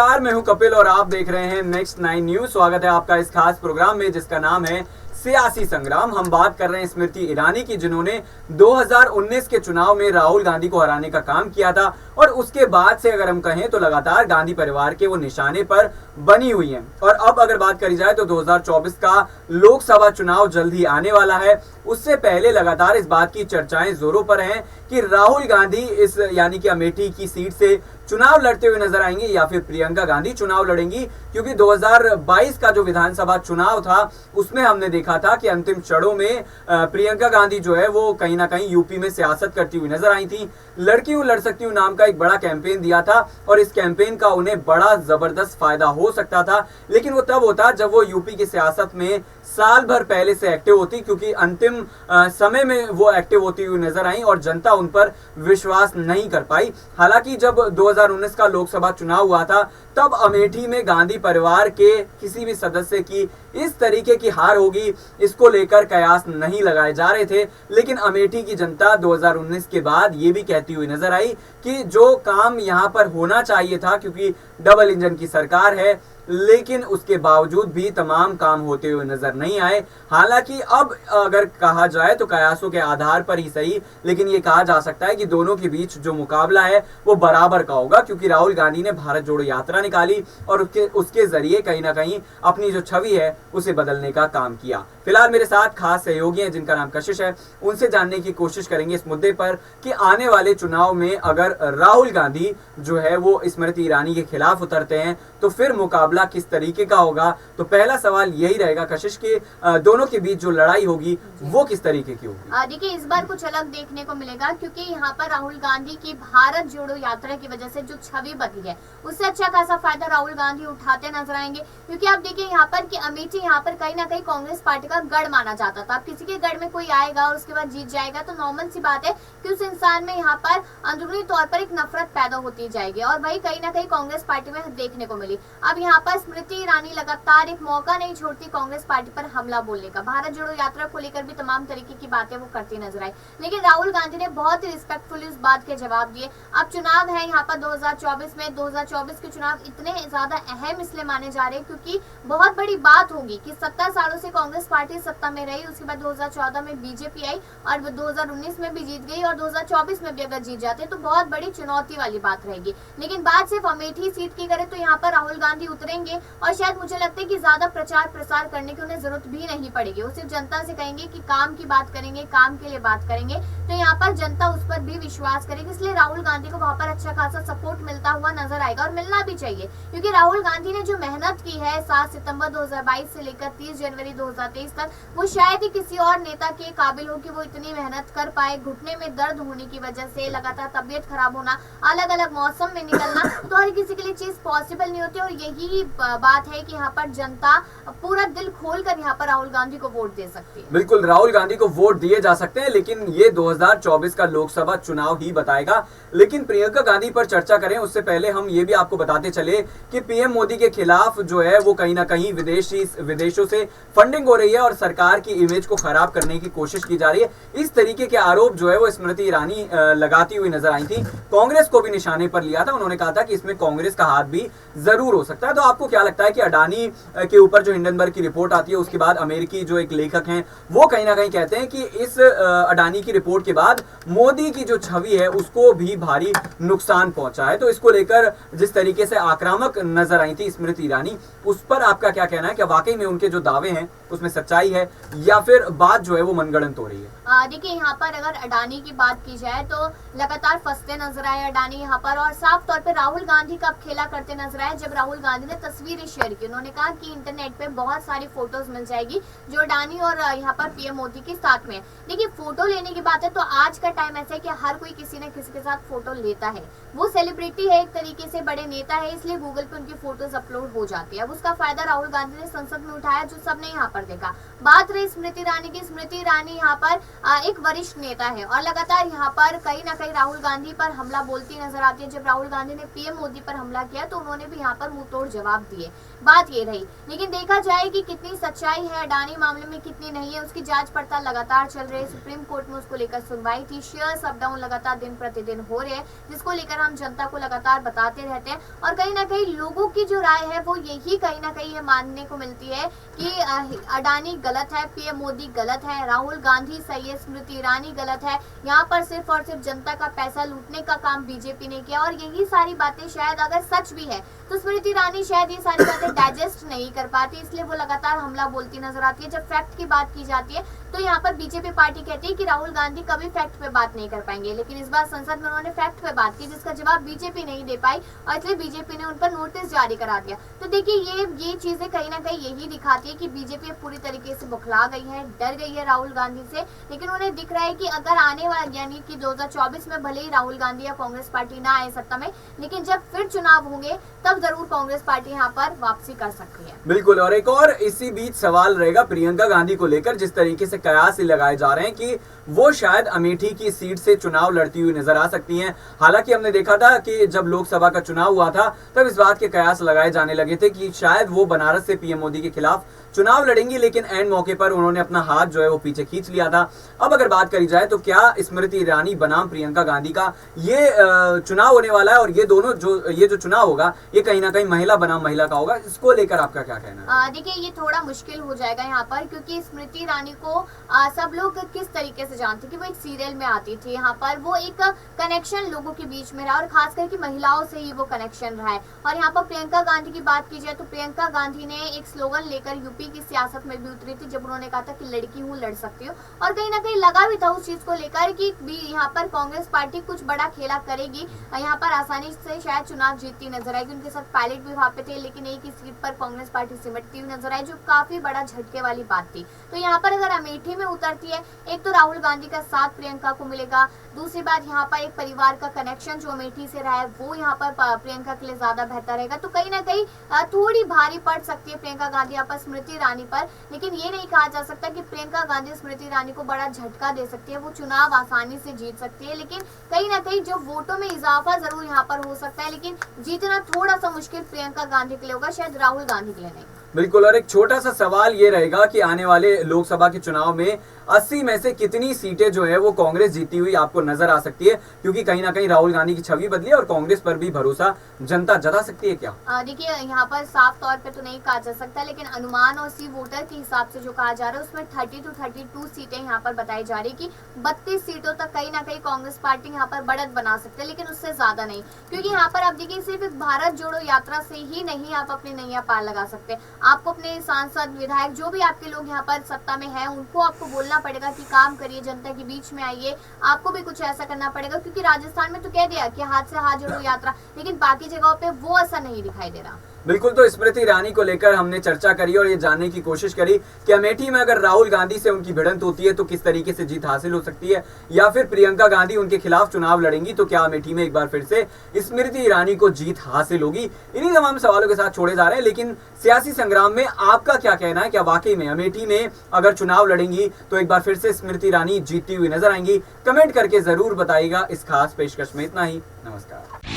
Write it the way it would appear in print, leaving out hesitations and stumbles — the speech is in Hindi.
नमस्कार, मैं हूं कपिल और आप देख रहे हैं नेक्स्ट 9 न्यूज। स्वागत है आपका इस खास प्रोग्राम में जिसका नाम है सियासी संग्राम। हम बात कर रहे हैं स्मृति ईरानी की, जिन्होंने 2019 के चुनाव में राहुल गांधी को हराने का काम किया था और उसके बाद से अगर हम कहें तो लगातार गांधी परिवार के वो निशाने पर बनी हुई हैं। और अब अगर बात करी जाए तो 2024 का लोकसभा चुनाव जल्द ही आने वाला है। उससे पहले लगातार इस बात की चर्चाएं जोरों पर हैं कि राहुल गांधी इस यानी कि अमेठी की सीट से चुनाव लड़ते हुए नजर आएंगे या फिर प्रियंका गांधी चुनाव लड़ेंगी, क्योंकि 2022 का जो विधानसभा चुनाव था उसमें हमने देखा था कि अंतिम क्षणों में प्रियंका गांधी जो है वो कहीं ना कहीं यूपी में सियासत करती हुई नजर आई थी। लड़की हूं लड़ सकती हूं नाम का एक बड़ा कैंपेन दिया था और इस कैंपेन का उन्हें बड़ा जबरदस्त फायदा हो सकता था, लेकिन वो तब होता जब वो यूपी की सियासत में साल भर पहले से एक्टिव होती, क्योंकि अंतिम समय में वो एक्टिव होती हुई नजर आई और जनता उन पर विश्वास नहीं कर पाई। हालांकि जब 2019 का लोकसभा चुनाव हुआ था तब अमेठी में गांधी परिवार के किसी भी सदस्य की इस तरीके की हार होगी इसको लेकर कयास नहीं लगाए जा रहे थे, लेकिन अमेठी की जनता 2019 के बाद ये भी कहती हुई नजर आई कि जो काम यहाँ पर होना चाहिए था, क्योंकि डबल इंजन की सरकार है, लेकिन उसके बावजूद भी तमाम काम होते हुए नजर नहीं आए। हालांकि अब अगर कहा जाए तो कयासों के आधार पर ही सही, लेकिन ये कहा जा सकता है कि दोनों के बीच जो मुकाबला है वो बराबर का होगा, क्योंकि राहुल गांधी ने भारत जोड़ो यात्रा निकाली और उसके जरिए कहीं ना कहीं अपनी जो छवि है उसे बदलने का काम किया। फिलहाल मेरे साथ खास सहयोगी हैं जिनका नाम कशिश है, उनसे जानने की कोशिश करेंगे इस मुद्दे पर कि आने वाले चुनाव में अगर राहुल गांधी जो है वो स्मृति ईरानी के खिलाफ उतरते हैं तो फिर मुकाबला किस तरीके का होगा। तो पहला सवाल यही रहेगा कशिश के दोनों के बीच जो लड़ाई होगी वो किस तरीके की होगी। देखिए, इस बार कुछ अलग देखने को मिलेगा, क्योंकि यहाँ पर राहुल गांधी की भारत जोड़ो यात्रा की वजह से जो छवि बदली है उससे अच्छा खासा फायदा राहुल गांधी उठाते नजर आएंगे। क्योंकि आप देखिए यहाँ पर कि अमेठी यहाँ पर कहीं ना कहीं कांग्रेस पार्टी का गढ़ माना जाता था। अब किसी के गढ़ में कोई आएगा और उसके बाद जीत जाएगा तो नॉर्मल सी बात है कि उस इंसान में यहाँ पर अंदरूनी तौर पर एक नफरत पैदा होती जाएगी और वही कहीं ना कहीं कांग्रेस पार्टी में देखने को मिली। अब यहाँ पर स्मृति ईरानी लगातार एक मौका नहीं छोड़ती कांग्रेस पार्टी पर हमला बोलने का। भारत जोड़ो यात्रा को लेकर भी तमाम तरीके की बातें वो करती नजर आई, लेकिन राहुल गांधी ने बहुत ही रिस्पेक्टफुली उस बात के जवाब दिए। अब चुनाव है यहाँ पर 2024 में, 2024 के चुनाव इतने ज्यादा अहम इसलिए माने जा रहे हैं क्योंकि बहुत बड़ी बात होगी कि 70 सालों से कांग्रेस पार्टी सत्ता में रही, उसके बाद 2014 में बीजेपी आई और 2019 में भी जीत गई और 2024 में भी अगर जीत जाते तो बहुत बड़ी चुनौती वाली बात रहेगी। लेकिन बात सिर्फ अमेठी सीट की करें तो यहाँ पर राहुल गांधी उतरेंगे और शायद मुझे लगता है कि ज्यादा प्रचार प्रसार करने की उन्हें जरूरत भी नहीं पड़ेगी। वो सिर्फ जनता से कहेंगे कि काम की बात करेंगे, काम के लिए बात करेंगे, तो यहाँ पर जनता उस पर भी विश्वास करेगी। इसलिए राहुल गांधी को वहाँ पर अच्छा खासा सपोर्ट मिलता हुआ नजर आएगा और मिलना भी चाहिए, क्योंकि राहुल गांधी ने जो मेहनत की है 7 सितंबर 2022 से लेकर 30 जनवरी 2023 तक, वो शायद ही किसी और नेता के काबिल हो कि वो इतनी मेहनत कर पाए। घुटने में दर्द होने की वजह से, लगातार तबियत खराब होना, अलग अलग मौसम में निकलना, तो हर किसी के लिए चीज पॉसिबल नहीं होती और यही बात है कि यहाँ पर जनता पूरा दिल खोलकर यहाँ पर राहुल गांधी को वोट दे सकती है। बिल्कुल, राहुल गांधी को वोट दिए जा सकते हैं, लेकिन ये 2024 का लोकसभा चुनाव ही बताएगा। लेकिन प्रियंका गांधी पर चर्चा करें उससे पहले हम ये भी आपको बताते चले कि पीएम मोदी के खिलाफ जो है वो कहीं ना कहीं विदेशों से फंडिंग हो रही है और सरकार की इमेज को खराब करने की कोशिश की जा रही है। इस तरीके के आरोप जो है वो स्मृति ईरानी लगाती हुई नजर आई थी। कांग्रेस को भी निशाने पर लिया था, उन्होंने कहा था कि इसमें कांग्रेस का हाथ भी जरूर हो सकता है। तो आपको क्या लगता है कि अडानी के ऊपर जो हिंडनबर्ग की रिपोर्ट आती है उसके बाद अमेरिकी जो एक लेखक हैं वो कहीं ना कहीं कहते हैं कि इस अडानी की रिपोर्ट के बाद मोदी की जो छवि है उसको भी भारी नुकसान पहुंचा है। तो इसको लेकर जिस तरीके से आक्रामक नजर आई थी स्मृति ईरानी, उस पर आपका क्या कहना है? क्या वाकई में उनके जो दावे हैं उसमें सच्चाई है या फिर बात जो है वो मनगढ़ंत हो रही है? देखिए, यहाँ पर अगर अडानी की बात की जाए तो लगातार फंसते नजर आए अडानी यहाँ पर, और साफ तौर पे राहुल गांधी कब खेला करते नजर आए जब राहुल गांधी ने तस्वीरें शेयर की। उन्होंने कहा कि इंटरनेट पे बहुत सारी फोटोज मिल जाएगी जो अडानी और यहाँ पर पीएम मोदी के साथ में। देखिए, फोटो लेने की बात है तो आज का टाइम ऐसा है कि हर कोई किसी न किसी के साथ फोटो लेता है। वो सेलिब्रिटी है, एक तरीके से बड़े नेता है, इसलिए गूगल पे उनकी फोटोज अपलोड हो जाती है। अब उसका फायदा राहुल गांधी ने संसद में उठाया जो सबने यहाँ पर पर देखा। बात रही स्मृति ईरानी की, स्मृति ईरानी यहाँ पर एक वरिष्ठ नेता है और लगातार यहाँ पर कहीं ना कहीं राहुल गांधी पर हमला बोलती नजर आती है। जब राहुल गांधी ने पीएम मोदी पर हमला किया तो उन्होंने भी यहाँ पर मुंह तोड़ जवाब दिए। बात ये रही, लेकिन देखा जाए कि कितनी सच्चाई है अडानी मामले में कितनी नहीं है, उसकी जांच पड़ताल लगातार चल रही है। सुप्रीम कोर्ट में उसको लेकर सुनवाई थी। शेयर्स अप डाउन लगातार दिन प्रतिदिन हो रहे हैं, जिसको लेकर हम जनता को लगातार बताते रहते हैं। और कहीं ना कहीं लोगों की जो राय है वो यही कहीं ना कहीं ये मानने को मिलती है कि अडानी गलत है, पीएम मोदी गलत है, राहुल गांधी सही है, स्मृति ईरानी गलत है। यहाँ पर सिर्फ और सिर्फ जनता का पैसा लूटने का काम बीजेपी ने किया। और यही सारी बातें शायद अगर सच भी है तो स्मृति ईरानी शायद ये सारी बातें डाइजेस्ट नहीं कर पाती, इसलिए वो लगातार हमला बोलती नजर आती है। जब फैक्ट की बात की जाती है तो यहाँ पर बीजेपी पार्टी कहती है कि राहुल गांधी कभी फैक्ट पे बात नहीं कर पाएंगे, लेकिन इस बार संसद में उन्होंने फैक्ट पे बात की जिसका जवाब बीजेपी नहीं दे पाई और इसलिए बीजेपी ने उन पर नोटिस जारी करा दिया। तो देखिए ये चीजें कहीं ना कहीं यही दिखाती है कि बीजेपी पूरी तरीके से बुखला गई है, डर गई है राहुल गांधी से। लेकिन उन्हें दिख रहा है कि अगर आने वाले यानी कि 2024 में भले ही राहुल गांधी या कांग्रेस पार्टी ना आए सत्ता में, लेकिन जब फिर चुनाव होंगे तब जरूर कांग्रेस पार्टी यहाँ पर वापसी कर सकती है। बिल्कुल। और एक और इसी बीच सवाल रहेगा प्रियंका गांधी को लेकर, जिस तरीके से कयास लगाए जा रहे हैं कि वो शायद अमेठी की सीट से चुनाव लड़ती हुई नजर आ सकती हैं। हालांकि हमने देखा था कि जब लोकसभा का चुनाव हुआ था तब इस बात के कयास लगाए जाने लगे थे कि शायद वो बनारस से पीएम मोदी के खिलाफ चुनाव लड़ेंगी, लेकिन एंड मौके पर उन्होंने अपना हाथ जो है वो पीछे खींच लिया था। अब अगर बात करी जाए तो क्या स्मृति ईरानी बनाम प्रियंका गांधी का ये चुनाव होने वाला है और ये दोनों जो चुनाव होगा ये कहीं ना कहीं महिला बनाम महिला का होगा, इसको लेकर आपका क्या कहना है? देखिए ये थोड़ा मुश्किल हो जाएगा यहाँ पर, क्योंकि स्मृति ईरानी को सब लोग किस तरीके से जानते कि वो एक सीरियल में आती थी। यहाँ पर वो एक कनेक्शन लोगों के बीच में रहा और खास करके महिलाओं से ही वो कनेक्शन रहा है। और यहाँ पर प्रियंका गांधी की बात की जाए तो प्रियंका गांधी ने एक स्लोगन लेकर यूपी की सियासत में भी उतरी थी जब उन्होंने कहा था कि लड़की हूँ लड़ सकती हूँ। और कहीं ना कहीं लगा भी था उस चीज को लेकर कि यहाँ पर कांग्रेस पार्टी कुछ बड़ा खेला करेगी, यहाँ पर आसानी से शायद चुनाव जीतती नजर आएगी। उनके साथ पायलट भी वहां पे थे, लेकिन एक ही सीट पर कांग्रेस पार्टी सिमटती हुई नजर आई, जो काफी बड़ा झटके वाली बात थी। तो यहाँ पर अगर अमेठी में उतरती है, एक तो राहुल गांधी का साथ प्रियंका को मिलेगा, दूसरी बात यहाँ पर एक परिवार का कनेक्शन जो अमेठी से रहा है वो यहाँ पर प्रियंका के लिए ज्यादा बेहतर रहेगा। तो कहीं ना कहीं थोड़ी भारी पड़ सकती है प्रियंका गांधी यहाँ पर स्मृति ईरानी पर, लेकिन ये नहीं कहा जा सकता कि प्रियंका गांधी स्मृति ईरानी को बड़ा झटका दे सकती है, वो चुनाव आसानी से जीत सकती है। लेकिन कहीं ना कहीं जो वोटों में इजाफा जरूर यहाँ पर हो सकता है, लेकिन जीतना थोड़ा सा मुश्किल प्रियंका गांधी के लिए होगा, शायद राहुल गांधी के लिए नहीं। बिल्कुल। और एक छोटा सा सवाल ये रहेगा कि आने वाले लोकसभा के चुनाव में 80 में से कितनी सीटें जो है वो कांग्रेस जीती हुई आपको नजर आ सकती है, क्योंकि कहीं ना कहीं राहुल गांधी की छवि बदली और कांग्रेस पर भी भरोसा जनता जता सकती है क्या? देखिए यहाँ पर साफ तौर पे तो नहीं कहा जा सकता, लेकिन अनुमान और सी वोटर के हिसाब से जो कहा जा रहा है उसमें 30 to 32 सीटें यहाँ पर बताई जा रही कि 32 सीटों तक कहीं ना कहीं कांग्रेस पार्टी यहाँ पर बढ़त बना सकते हैं, लेकिन उससे ज्यादा नहीं। क्योंकि यहाँ पर आप देखिए सिर्फ एक भारत जोड़ो यात्रा से ही नहीं आप अपनी नैया पार लगा सकते। आपको अपने सांसद विधायक जो भी आपके लोग यहाँ पर सत्ता में हैं उनको आपको बोलना पड़ेगा कि काम करिए, जनता के बीच में आइए, आपको भी कुछ ऐसा करना पड़ेगा। क्योंकि राजस्थान में तो कह दिया कि हाथ से हाथ जोड़ो यात्रा, लेकिन बाकी जगहों पे वो असर नहीं दिखाई दे रहा। बिल्कुल। तो स्मृति ईरानी को लेकर हमने चर्चा करी और ये जानने की कोशिश करी कि अमेठी में अगर राहुल गांधी से उनकी भिड़ंत होती है तो किस तरीके से जीत हासिल हो सकती है, या फिर प्रियंका गांधी उनके खिलाफ चुनाव लड़ेंगी तो क्या अमेठी में एक बार फिर से स्मृति ईरानी को जीत हासिल होगी। इन्हीं तमाम सवालों के साथ छोड़े जा रहे हैं, लेकिन सियासी संग्राम में आपका क्या कहना है? क्या वाकई में अमेठी में अगर चुनाव लड़ेंगी तो एक बार फिर से स्मृति ईरानी जीतती हुई नजर आएंगी? कमेंट करके जरूर बताइएगा। इस खास पेशकश में इतना ही। नमस्कार।